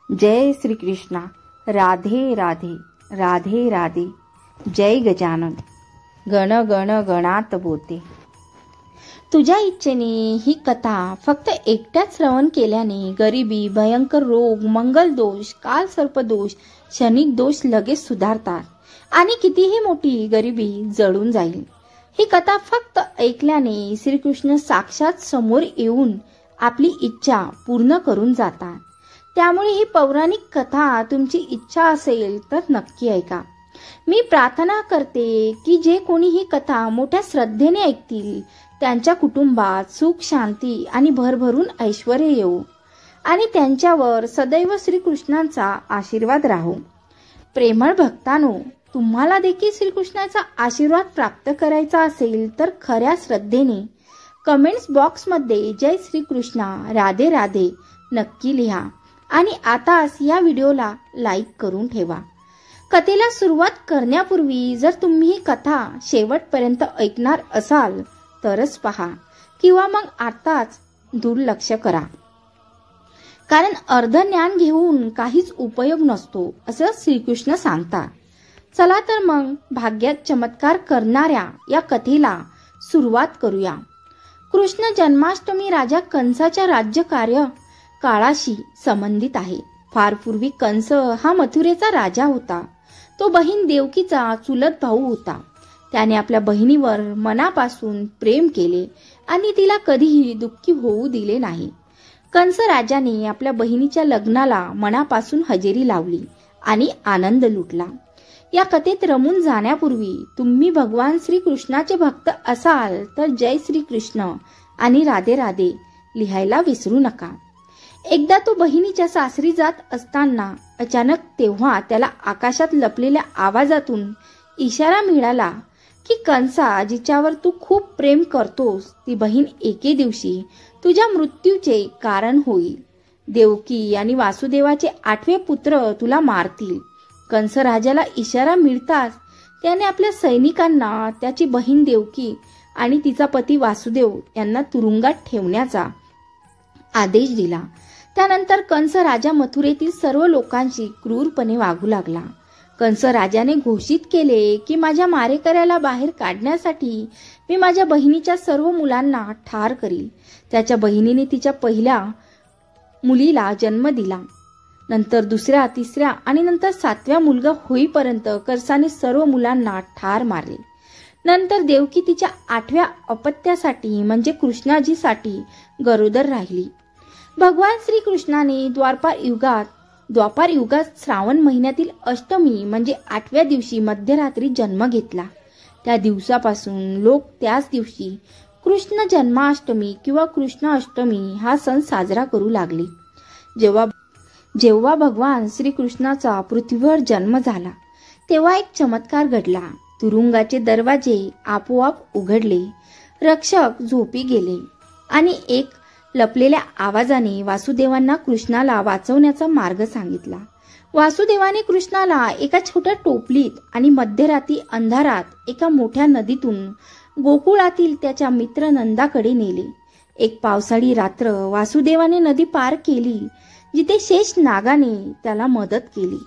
जय श्री कृष्णा। राधे राधे राधे राधे। जय गजानन। गण गण गणात बोते। तुझ्या इच्छेने ही कथा फक्त एकट्याच श्रवण केल्याने गरिबी, भयंकर रोग, मंगल दोष, काल सर्पदोष, शनिक दोष लगेच सुधारतात आणि कितीही मोठी गरिबी जळून जाईल। ही कथा फक्त ऐकल्याने श्रीकृष्ण साक्षात समोर येऊन आपली इच्छा पूर्ण करून जातात। त्यामुळे ही पौराणिक कथा तुमची इच्छा असेल तर नक्की ऐका। मी प्रार्थना करते की जे कोणी ही कथा मोठ्या श्रद्धेने ऐकतील त्यांच्या कुटुंबात सुख, शांती आणि भरभरून ऐश्वर येवो आणि त्यांच्यावर सदैव श्रीकृष्णांचा आशीर्वाद राहो। प्रेमळ भक्तांनो, तुम्हाला देखील श्रीकृष्णाचा आशीर्वाद प्राप्त करायचा असेल तर खऱ्या श्रद्धेने कमेंट्स बॉक्समध्ये जय श्रीकृष्णा राधे राधे नक्की लिहा आणि आताच या व्हिडिओला लाईक करून ठेवा। कथेला सुरुवात करण्यापूर्वी जर तुम्ही ही कथा शेवटपर्यंत ऐकणार असाल तरच पहा किंवा मग आताच दुर्लक्ष करा, कारण अर्ध ज्ञान घेऊन काहीच उपयोग नसतो असं श्रीकृष्ण सांगतात। चला तर मग भाग्यात चमत्कार करणाऱ्या या कथेला सुरुवात करूया। कृष्ण जन्माष्टमी राजा कंसाच्या राज्यकार्य काळाशी संबंधित आहे। फार पूर्वी कंस हा मथुरेचा राजा होता। तो बहीण देवकीचा चुलत भाऊ होता। त्याने आपल्या बहिणीवर मनापासून प्रेम केले आणि तिला कधीही दुःखी होऊ दिले नाही। कंस राजाने आपल्या बहिणीच्या लग्नाला मनापासून हजेरी लावली आणि आनंद लुटला। या कथेत रमून जाण्यापूर्वी तुम्ही भगवान श्रीकृष्णाचे भक्त असाल तर जय श्रीकृष्ण आणि राधे राधे लिहायला विसरू नका। एकदा तो बहिणीच्या सासरी जात असताना अचानक तेव्हा त्याला आकाशात लपलेल्या आवाजातून इशारा मिळाला की कंसा, जिच्यावर तू खूप प्रेम करतोस ती बहीण एके दिवशी तुझ्या मृत्यूचे कारण होईल। देवकी आणि वासुदेवाचे 8वे पुत्र तुला मारतील। कंस राजाला इशारा मिळताच त्याने आपल्या सैनिकांना त्याची बहीण देवकी आणि तिचा पती वासुदेव यांना तुरुंगात ठेवण्याचा आदेश दिला। त्यानंतर कंस राजा मथुरेतील सर्व लोकांशी क्रूरपणे वागू लागला। कंस राजाने घोषित केले की माझ्या मारेकऱ्याला बाहेर काढण्यासाठी मी माझ्या बहिणीच्या सर्व मुलांना ठार करील। त्याच्या बहिणीने तिच्या पहिल्या मुलीला जन्म दिला। नंतर दुसऱ्या, तिसऱ्या आणि नंतर 7व्या मुलगा होईपर्यंत कंसाने सर्व मुलांना ठार मारले। नंतर देवकी तिच्या 8व्या अपत्यासाठी म्हणजे कृष्णाजीसाठी गरोदर राहिली। भगवान श्रीकृष्णाने द्वापार युगात श्रावण महिन्यातील अष्टमी म्हणजे 8व्या दिवशी मध्यरात्री जन्म घेतला। त्या दिवसापासून लोक त्याच दिवशी कृष्ण जन्माष्टमी किंवा कृष्ण अष्टमी हा सण साजरा करू लागले। जेव्हा भगवान श्रीकृष्णाचा पृथ्वीवर जन्म झाला तेव्हा एक चमत्कार घडला। तुरुंगाचे दरवाजे आपोआप उघडले, रक्षक झोपी गेले आणि एक लपलेल्या आवाजाने वासुदेवांना कृष्णाला वाचवण्याचा मार्ग सांगितला। वासुदेवाने कृष्णाला एका छोट्या टोपलीत आणि मध्यरात्री अंधारात एका मोठ्या नदीतून गोकुळातील त्याच्या मित्र नंदाकडे नेले। एक पावसाळी रात्र वासुदेवाने नदी पार केली, जिथे शेष नागाने त्याला मदत केली।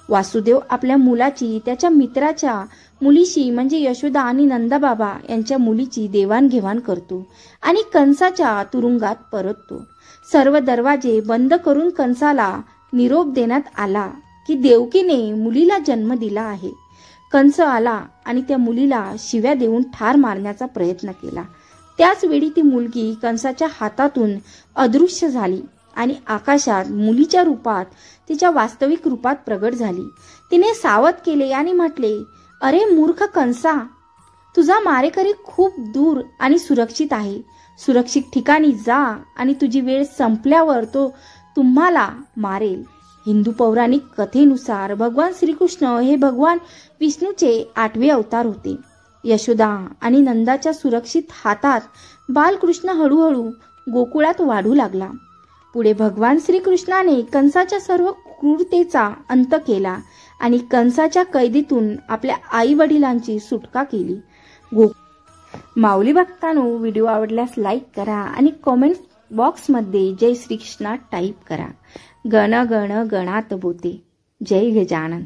वासुदेव आपल्या मुलाची त्याच्या मित्राच्या मुलीशी म्हणजे यशोदा आणि नंदाबाबा यांच्या मुलीची देवाणघेवाण करतो आणि कंसाच्या तुरुंगात परततो। सर्व दरवाजे बंद करून कंसाला निरोप देण्यात आला की देवकीने मुलीला जन्म दिला आहे। कंस आला आणि त्या मुलीला शिव्या देऊन ठार मारण्याचा प्रयत्न केला। त्याच वेळी ती मुलगी कंसाच्या हातातून अदृश्य झाली आणि आकाशात मुलीच्या रूपात तिच्या वास्तविक रूपात प्रगट झाली। तिने सावध केले आणि म्हटले, अरे मूर्ख कंसा, तुझा मारेकरी खूप दूर आणि सुरक्षित आहे। सुरक्षित ठिकाणी जा आणि तुझी वेळ संपल्यावर तो तुम्हाला मारेल। हिंदू पौराणिक कथेनुसार भगवान श्रीकृष्ण हे भगवान विष्णूचे 8वे अवतार होते। यशोदा आणि नंदाच्या सुरक्षित हातात बालकृष्ण हळूहळू गोकुळात वाढू लागला। पुढे भगवान श्रीकृष्णाने कंसाच्या सर्व क्रूरतेचा अंत केला आणि कंसाच्या कैदीतून आपल्या आई वडिलांची सुटका केली। माऊली भक्तांनो, व्हिडिओ आवडल्यास लाईक करा आणि कमेंट बॉक्समध्ये जय श्रीकृष्ण टाईप करा गण गण गणात बोते. जय गजानन.